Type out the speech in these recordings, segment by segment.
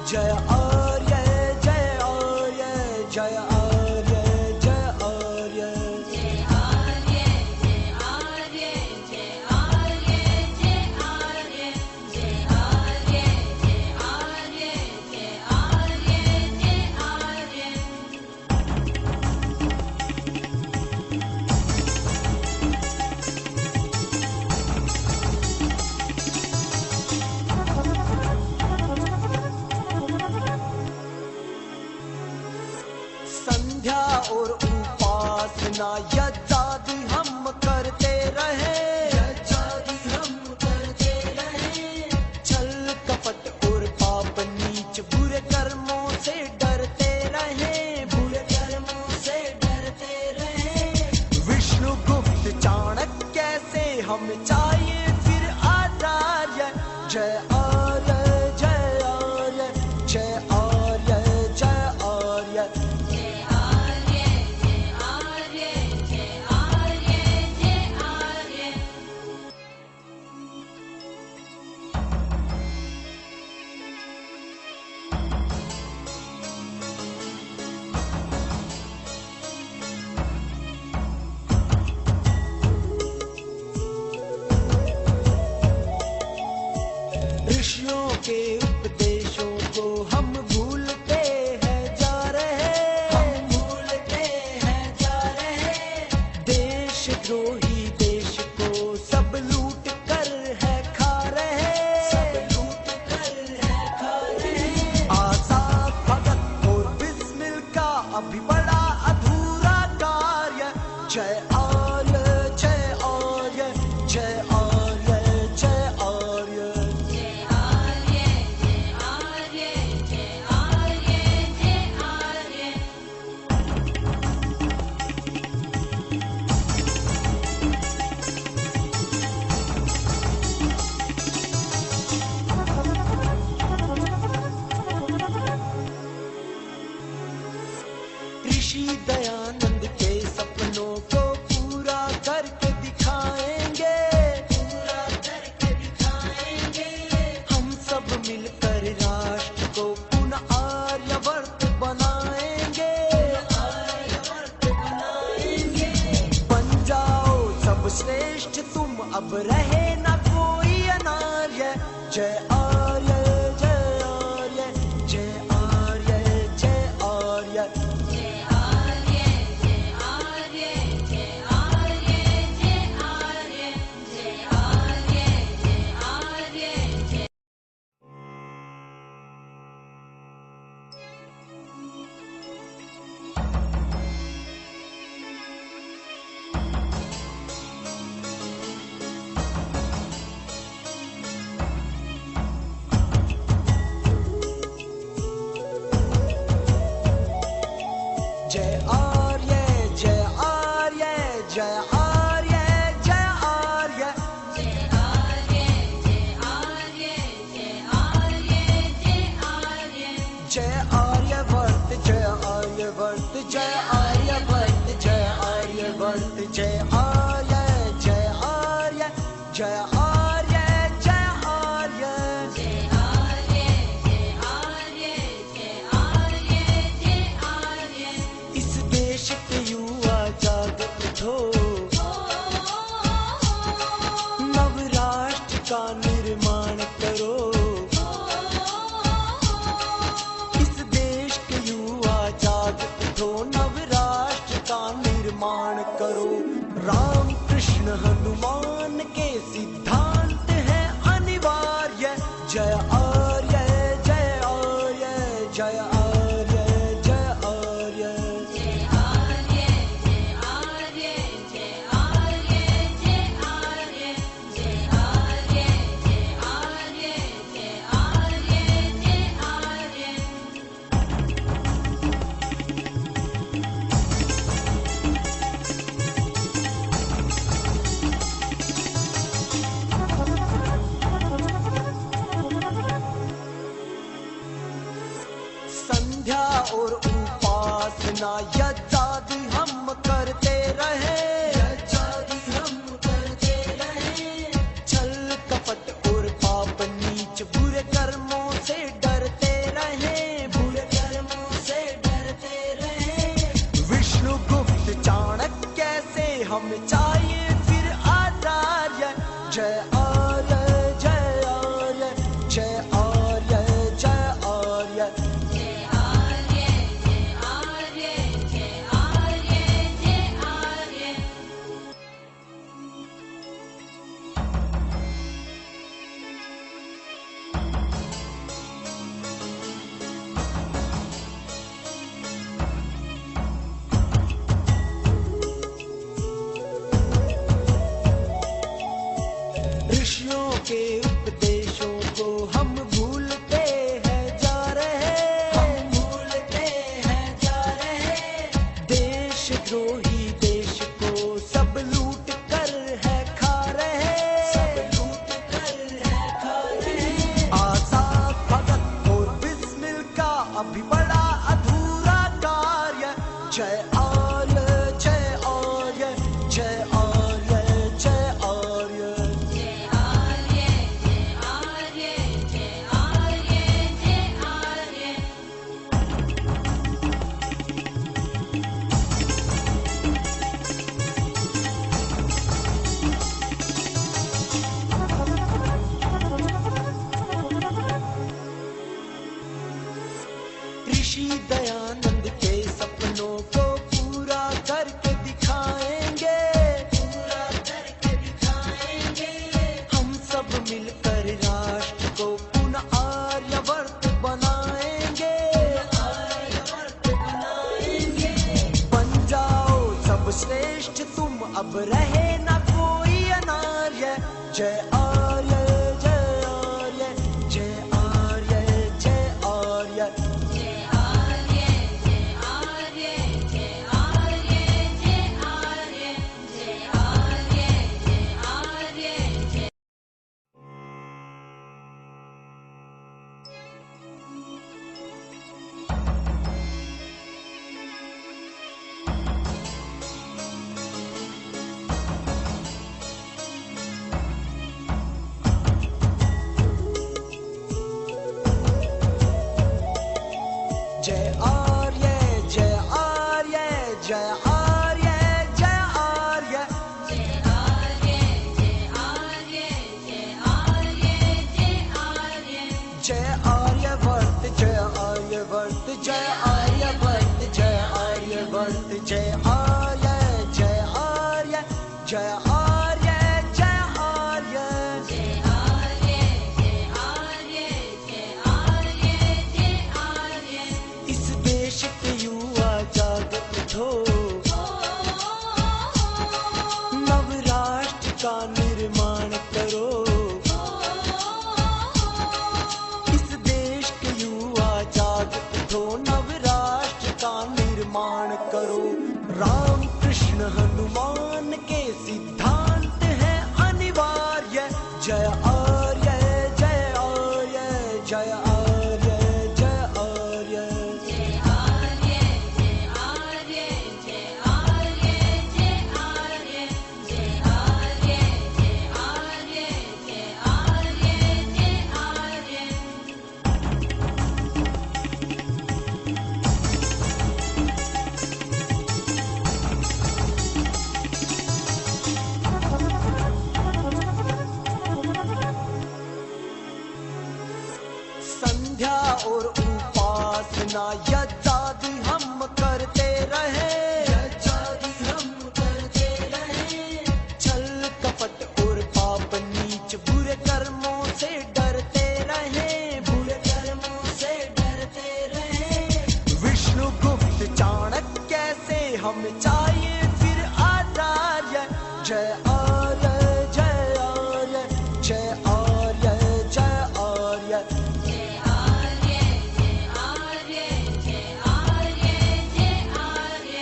जय आर्य जय आर्य जय आर्य जय आर्य जय आर्य जय आर्य जय आर्य जय आर्य जय आर्य जय आर्य जय आर्य जय आर्य संध्या और उपासना यज्ञादि हम करते रहे, यज्ञादि हम करते रहे। छल कपट और पाप नीच बुरे कर्मों से डरते रहे, बुरे कर्मों से डरते रहे। विष्णु गुप्त चाणक्य से हम चाहिए फिर आचार्य। जय आर्य जय आर्य जय आर्य जय आर्य जय आर्य जय आर्य जय आर्य जय आर्य ऋषियों के उपदेशों को हम भूलते हैं जा रहे, हम भूलते हैं जा रहे। देशद्रोही देश को सब लूट कर है खा रहे, सब लूट कर है खा रहे। आजाद भगत और बिस्मिल का अभी बड़ा अधूरा कार्य। जय आर्य जय आर्य जय आर्य जय आर्य जय आर्य जय आर्य जय आर्य जय आर्य ऋषि दयानंद के सपनों को पूरा करके दिखाएंगे, पूरा करके दिखाएंगे। हम सब मिलकर राष्ट्र को पुनः आर्यवर्त बनाएंगे, आर्यवर्त बनाएंगे। बन जाओ सब श्रेष्ठ तुम, अब रहे न कोई अनार्य। जय आर्य जय आर्य जय आर्य जय आर्य जय आर्य जय आर्य जय आर्य जय आर्य जय आर्य जय आर्य जय जय आर्य जय आर्य जय आर्य जय आर्य जय आर्य जय आर्य जय आर्य जय आर्य जय आर्यवर्त जय आर्यवर्त जय आर्यवर्त जय आर्यवर्त जय आर्य जय आर्य जय आर्य जय आर्य जय आर्य जय आर्य जय आर्य जय आर्य इस देश के युवा जाग उठो, नव राष्ट्र का निर्माण करो। इस देश के युवा जाग उठो, नव राष्ट्र का निर्माण करो। राम कृष्ण हनुमान के सिद्धांत है अनिवार्य। जय आर्य जय आर्य जय आर्य जय आर्य जय आर्य जय आर्य जय आर्य जय आर्य जय आर्य जय आर्य जय आर्य जय आर्य संध्या और उपासना यज्ञादि हम करते रहे, यज्ञादि हम करते रहे। छल कपट और पाप नीच बुरे कर्मों से डरते रहे, हमें चाहिए फिर आचार्य। जय आर्य जय आर्य जय आर्य जय आर्य। जय आर्य जय आर्य जय आर्य जय आर्य। ऋषियों के उपदेशों को हम भूलते हैं जा रहे, हम भूलते हैं जा रहे। देशद्रोही देश को सब लूट कर है खा रहे, सब लूट कर है खा रहे। आजाद भगत और बिस्मिल का अभी बड़ा अधूरा कार्य। जय आर्य जय आर्य जय आर्य जय आर्य। जय आर्य जय आर्य जय आर्य जय आर्य। ऋषि दयानंद के सपनों को पूरा करके दिखाएंगे, पूरा करके दिखाएंगे। हम सब मिलकर राष्ट्र को पुनः आर्यवर्त बनाएंगे, आर्यवर्त बनाएंगे। बन जाओ सब श्रेष्ठ तुम, अब रहे ना कोई अनार्य। जय आर्य जय आर्य जय आर्य जय आर्य। जय आर्य जय आर्य जय आर्य जय आर्य। जय आर्य जय आर्य जय। जय आर्य जय आर्य जय आर्य जय आर्य। जय आर्य जय आर्य जय आर्य जय आर्य। जय आर्यवर्त जय आर्यवर्त जय आर्यवर्त जय आर्यवर्त जय आर्य जय आर्य जय आर्य जय आर्य। जय आर्य जय आर्य जय आर्य जय आर्य। इस देश के युवा जागृत हो, नव राष्ट्र का निर्माण करो। इस देश के युवा जागृत हो, नव राष्ट्र का निर्माण करो। राम कृष्ण हनुमान के सिद्धांत हैं अनिवार्य। जय आर्य जय आर्य जय आर्य जय आर्य। जय आर्य जय आर्य जय आर्य जय आर्य। जय आर्य जय आर्य जय आर्य जय आर्य। संध्या और उपासना यज्ञादि हम करते रहे, यज्ञादि हम करते रहे। छल कपट और पाप नीच बुरे कर्मों से डरते रहे, बुरे कर्मों से डरते रहे। विष्णु गुप्त चाणक्य से हमें चाहिए फिर आचार्य। जय आर्य जय आर्य जय आर्य जय आर्य। जय आर्य जय आर्य जय आर्य जय आर्य।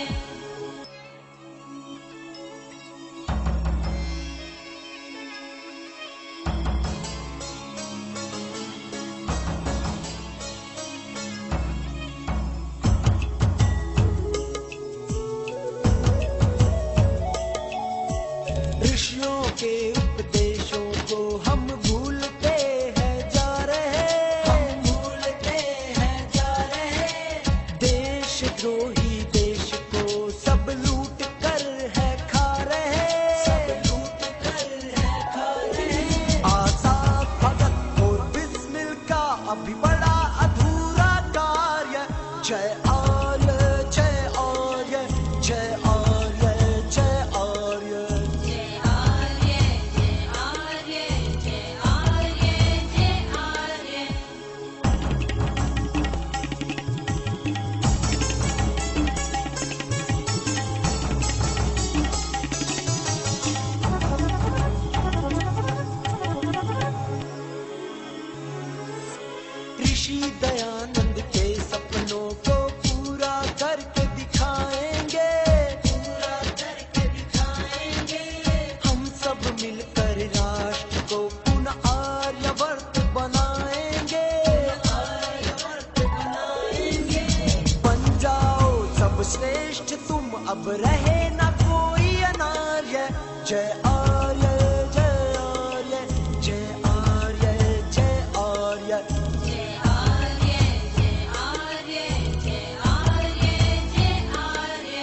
अब रहे ना कोई अनार्य। जय आर्य जय आर्य जय आर्य जय आर्य। जय आर्य जय आर्य जय आर्य जय आर्य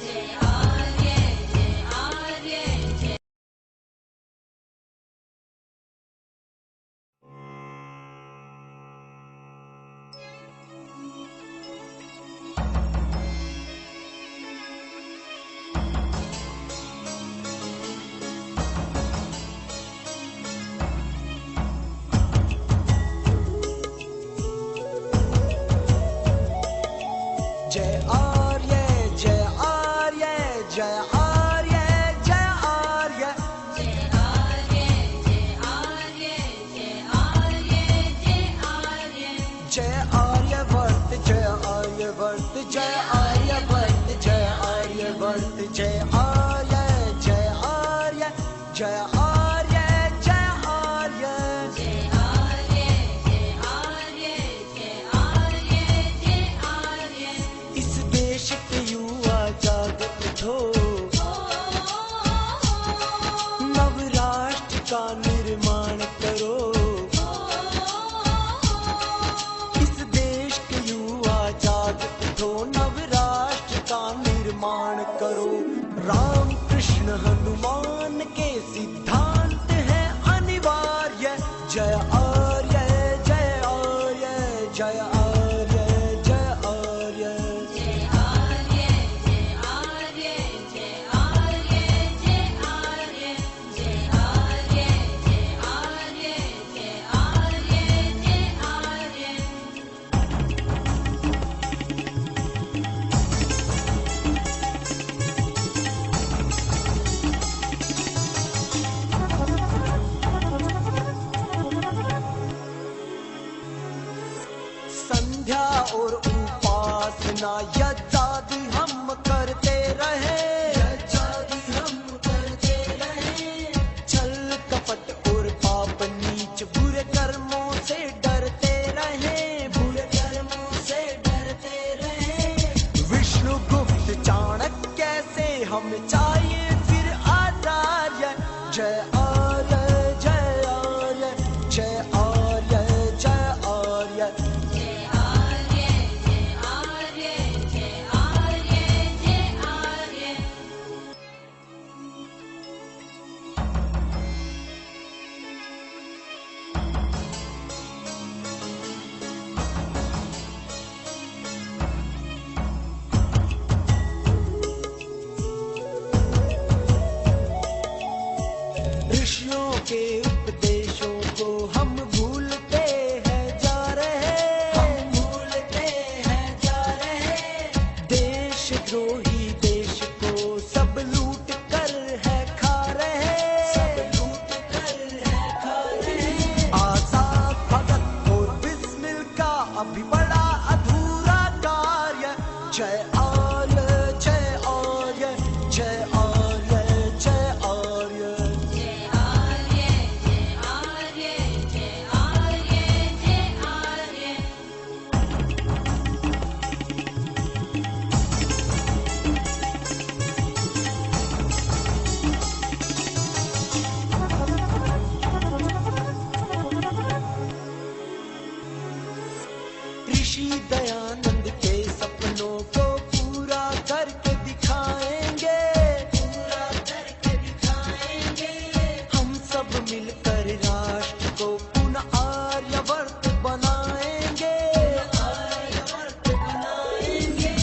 जय आर्य जय आर्य जय। जय आर्य जय आर्य जय आर्य जय आर्य। जय आर्य जय आर्य जय आर्य जय आर्य। जय आर्यवर्त जय आर्यवर्त जय आर्यवर्त जय आर्यवर्त जय आर्य जय आर्य जय आर्य जय आर्य। जय आर्य जय आर्य जय आर्य जय आर्य। इस देश के युवा जाग उठो, नवराष्ट्र का निर्माण करो। इस देश के युवा जाग उठो, नवराष्ट्र का निर्माण करो। राम कृष्ण हनुमान के सिद्धांत है अनिवार्य। जय आर्य जय आर्य जय आर्य जय आर्य। जय आर्य जय आर्य जय आर्य जय आर्य जय आर्य जय आर्य जय आर्य जय आर्य। संध्या और उपासना यज्ञादि हम करते रहे, यज्ञादि हम करते रहे। छल कपट और पाप नीच बुरे कर्मों से डरते रहे, बुरे कर्मों से डरते रहे। विष्णु गुप्त चाणक्य से हम चाहिए फिर आचार्य। जय आर्य जय आर्य जय आर्य जय आर्य। जय आर्य जय आर्य जय आर्य जय आर्य। ऋषियों के उपदेशों को हम भूलते हैं जा रहे, हम भूलते हैं जा रहे। देशद्रोही देश को सब लूट कर है खा रहे, सब लूट कर है खा रहे। आजाद भगत और बिस्मिल का अभी बड़ा अधूरा कार्य। जय आर्य जय आर्य जय आर्य जय आर्य। जय आर्य जय आर्य जय आर्य जय आर्य। ऋषि दयानंद के सपनों को पूरा करके दिखाएंगे, पूरा करके दिखाएंगे। हम सब मिलकर राष्ट्र को पुनः आर्यवर्त बनाएंगे, आर्यवर्त बनाएंगे।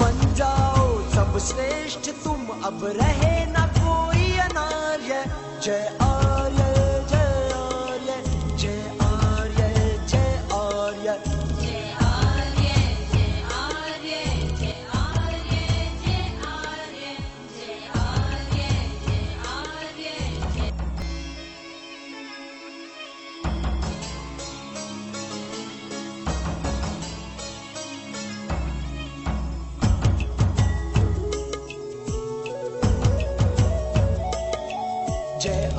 बन जाओ सब श्रेष्ठ तुम, अब रहे ना कोई अनार्य। जय आर्य जय आर्य जय आर्य जय आर्य। जय आर्य जय आर्य जय आर्य जय आर्य जय आर्य जय आर्य जय। जय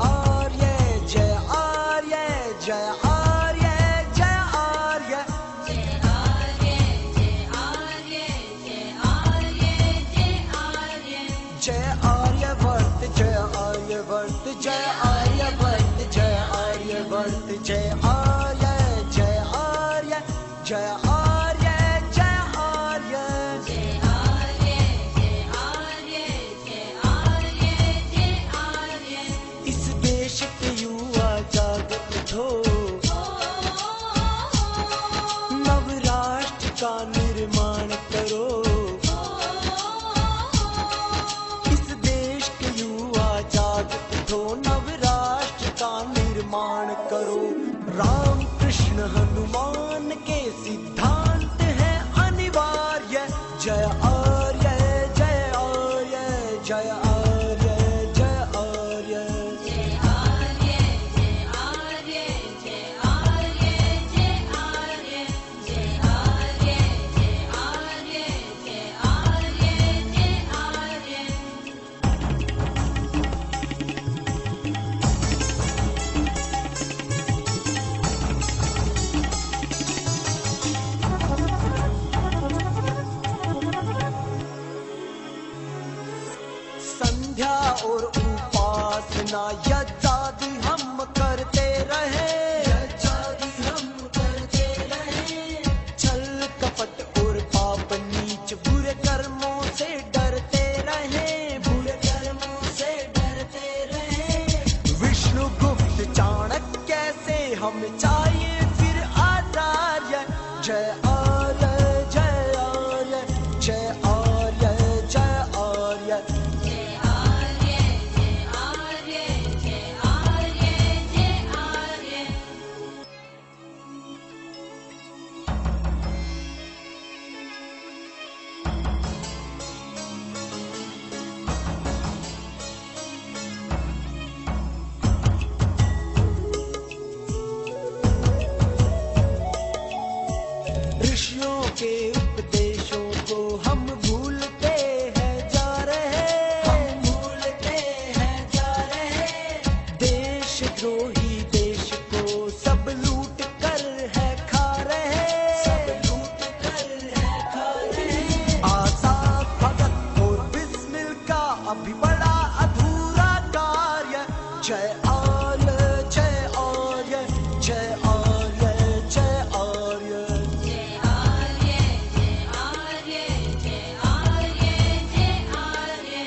उपासना यज्ञादि हम करते रहे, यज्ञादि हम करते रहे। छल कपट और पाप नीच बुरे कर्मों से डरते रहे, बुरे कर्मों से डरते रहे। विष्णु गुप्त चाणक्य से हम चाहिए फिर आचार्य। जय आर्य जय आर्य जय आर्य जय आर्य। जय आर्य जय आर्य जय आर्य जय आर्य। ऋषियों के उपदेशों को हम भूलते हैं जा रहे, हम भूलते हैं जा रहे। देशद्रोही देश को सब लूट कर है खा रहे, सब लूट कर है खा रहे। आजाद भगत और बिस्मिल का अभी बड़ा अधूरा कार्य। जय आर्य जय आर्य जय आर्य जय आर्य। जय आर्य जय आर्य जय आर्य जय आर्य।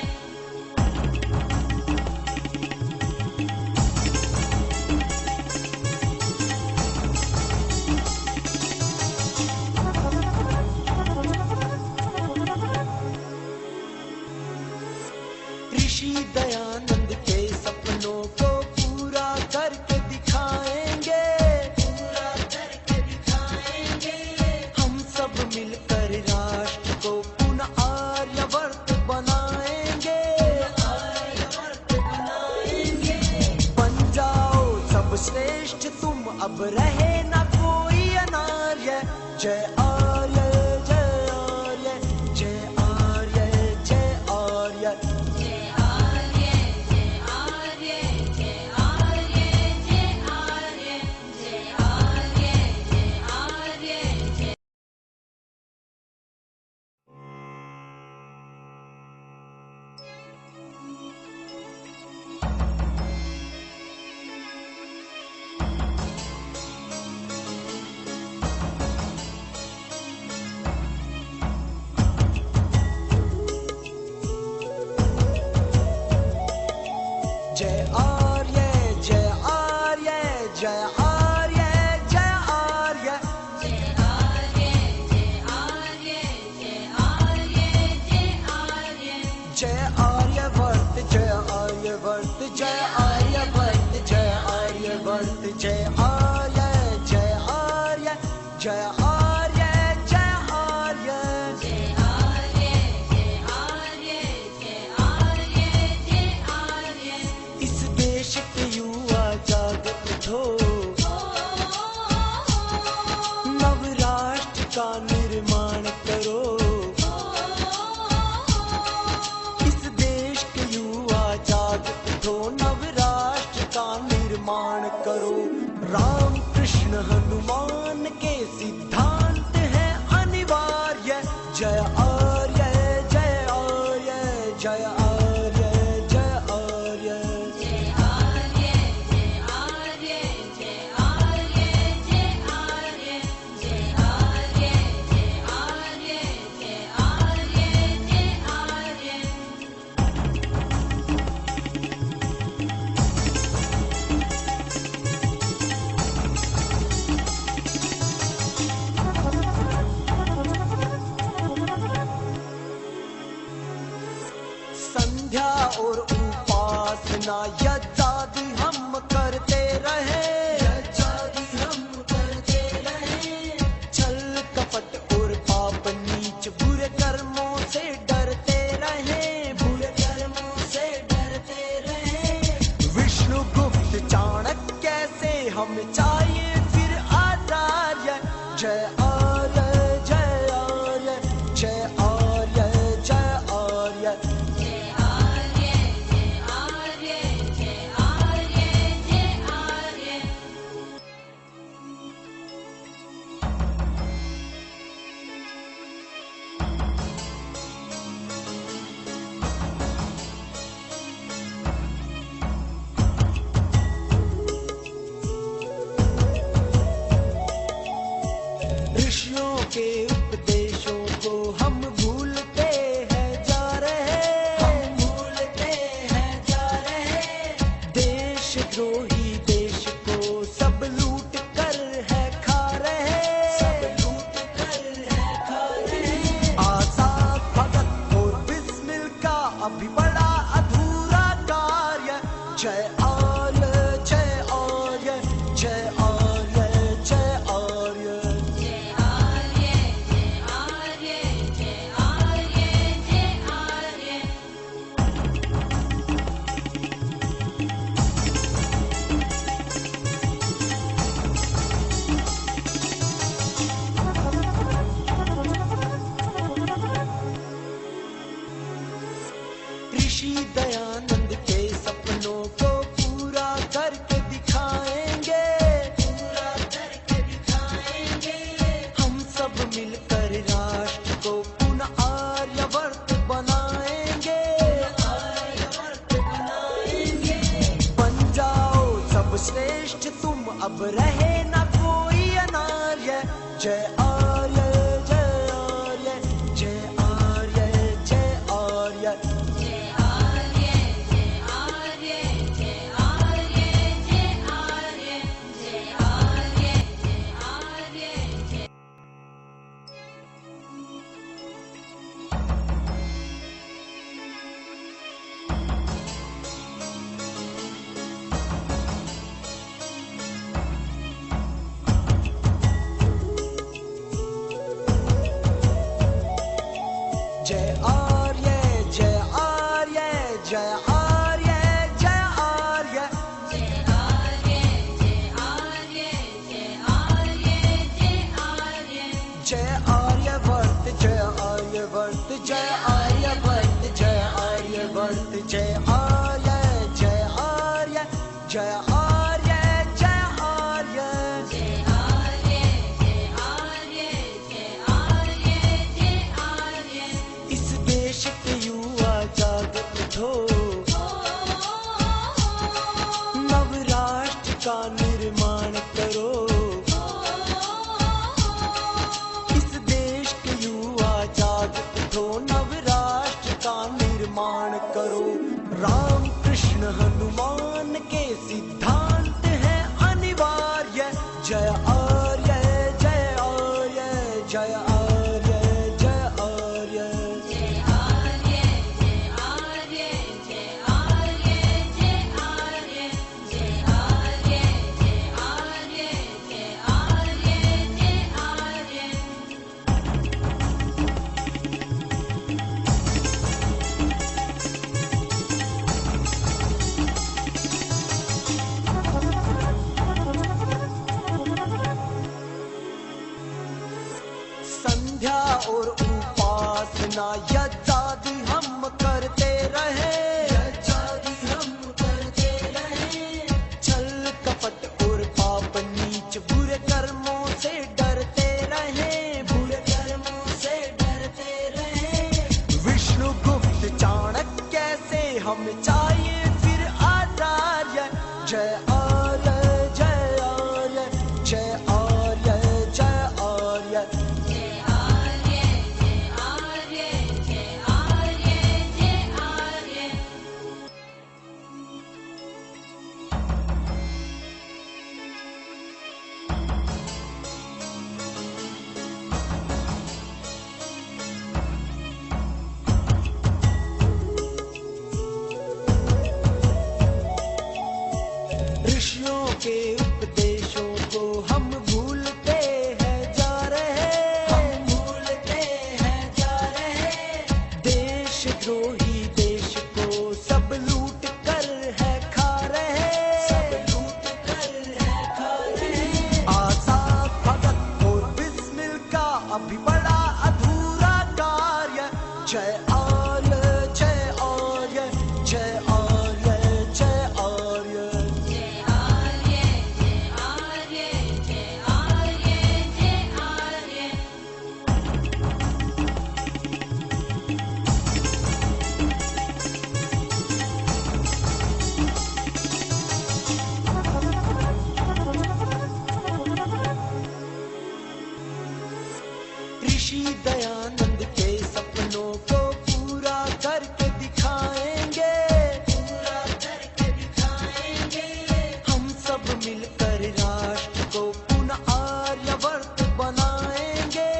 ऋषि दयानंद के सपनों को पूरा करके दिखाएंगे, पूरा करके दिखाएंगे। हम सब मिलकर राष्ट्र को पुनः आर्यवर्त बनाएंगे, आर्यवर्त बनाएंगे। बन जाओ सब श्रेष्ठ तुम, अब रहे ना कोई अनार्य। जय आर्य जय आर्य जय आर्य जय आर्य। जय आर्य जय आर्य जय आर्य जय आर्य। जय आर्य जय आर्य जय। जय आर्य जय आर्य जय आर्य जय आर्य। जय आर्य जय आर्य जय आर्य जय आर्य। जय आर्यवर्त जय आर्यवर्त जय आर्यवर्त जय आर्यवर्त जय आर्य जय आर्य जय आर्य जय आर्य। जय आर्य जय आर्य जय आर्य जय आर्य। इस देश के युवा जाग उठो, नव राष्ट्र का निर्माण करो। इस देश के युवा जाग उठो, नव राष्ट्र का निर्माण करो। राम कृष्ण हनुमान के सिद्धांत है अनिवार्य। जय आर्य जय आर्य जय आर्य जय आर्य। जय आर्य जय आर्य जय आर्य जय आर्य। जय आर्य जय आर्य जय आर्य जय आर्य। संध्या और उपासना यज्ञादि हम करते रहे, यज्ञादि हम करते रहे। छल कपट और पाप नीच बुरे कर्मों से डरते रहे, बुरे कर्मों से डरते रहे। विष्णु गुप्त चाणक्य से हम चाहिए फिर आचार्य। जय आर्य जय आर्य जय आर्य जय आर्य। जय आर्य जय आर्य जय बांधो, नवराष्ट्र का निर्माण करो। राम कृष्ण हनुमान के सिद्धांत है अनिवार्य। जय आर्य, जय आर्य, जय आर्य, जय आर्य। जय आर्य, जय आर्य, जय आर्य, जय आर्य, जय आर्य, जय आर्य, जय आर्य, जय आर्य। संध्या और उपासना यज्ञादि हम करते रहे, यज्ञादि हम करते रहे। छल कपट और पाप नीच बुरे कर्मों से डरते रहे, बुरे कर्मों से डरते रहे। विष्णु गुप्त चाणक्य से हम चाहिए फिर आचार्य। जय आर्य, जय आर्य, जय आर्य, जय आर्य। जय आर्य, जय आर्य, जय आर्य, जय आर्य। ऋषियों के उपदेशों को हम भूलते हैं जा रहे, हम भूलते हैं जा रहे। देशद्रोही देश को सब लूट कर है खा रहे, सब लूट कर है खा रहे। आजाद भगत और बिस्मिल का अभी बड़ा अधूरा कार्य। जय आर्य, जय आर्य, जय आर्य, जय आर्य। जय आर्य, जय आर्य, जय आर्य, जय आर्य। ऋषि दयानंद के सपनों को पूरा करके दिखाएंगे, पूरा करके दिखाएंगे। हम सब मिलकर राष्ट्र को पुनः आर्यवर्त बनाएंगे,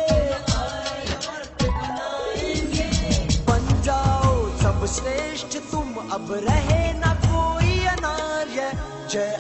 आर्यवर्त बनाएंगे। बन जाओ सब श्रेष्ठ तुम, अब रहे ना कोई अनार्य। जय